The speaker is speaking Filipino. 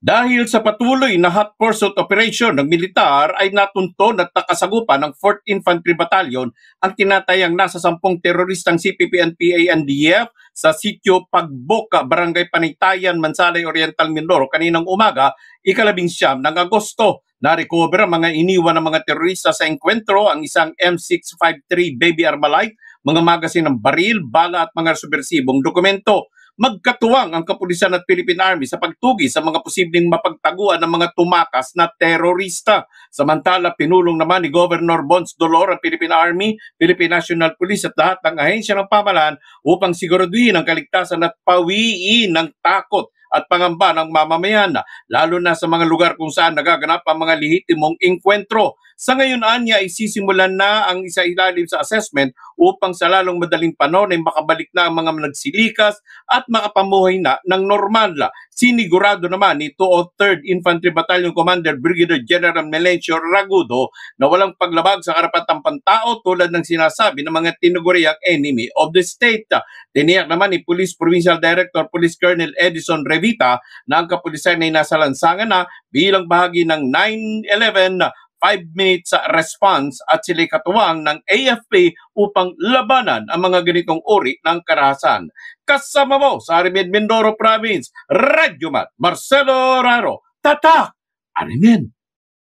Dahil sa patuloy na hot pursuit operation ng militar ay natunto at nakasagupan ng 4th Infantry Battalion ang tinatayang nasa 10 teroristang CPP-NPA-NDF sa sitio Pagboka, Barangay Panaytayan, Mansalay Oriental, Mindoro kaninang umaga, ika-19 ng Agosto. Na-recover ang mga iniwan ng mga terorista sa engkwentro, ang isang M653 Baby Armalite, mga magasin ng baril, bala at mga subversibong dokumento. Magkatuwang ang kapulisan at Philippine Army sa pagtugi sa mga posibleng mapagtaguan ng mga tumakas na terorista. Samantala, pinulong naman ni Governor Bons Dolor ang Philippine Army, Philippine National Police at lahat ng ahensya ng pamahalaan upang siguraduhin ang kaligtasan at pawiin ng takot at pangamba ng mamamayan, lalo na sa mga lugar kung saan nagaganap ang mga lehitimong engkwentro. Sa ngayon, anya, isisimulan na ang isailalim sa assessment upang sa lalong madaling panahon ay makabalik na ang mga nagsilikas at makapamuhay na ng normal. Sinigurado naman ni 203rd Infantry Battalion Commander Brigadier General Melencio Ragudo na walang paglabag sa karapatang pantao tulad ng sinasabi ng mga tinuguriang enemy of the state. Tiniyak naman ni Police Provincial Director Police Colonel Edison Revita na ang kapulisan ay nasa lansangan na bilang bahagi ng 9/11 5 minutes response at sila'y katuwang ng AFP upang labanan ang mga ganitong uri ng karahasan. Kasama mo sa Arimid, Mindoro Province, Radyo Mat, Marcelo Raro, Tatak, Arimin.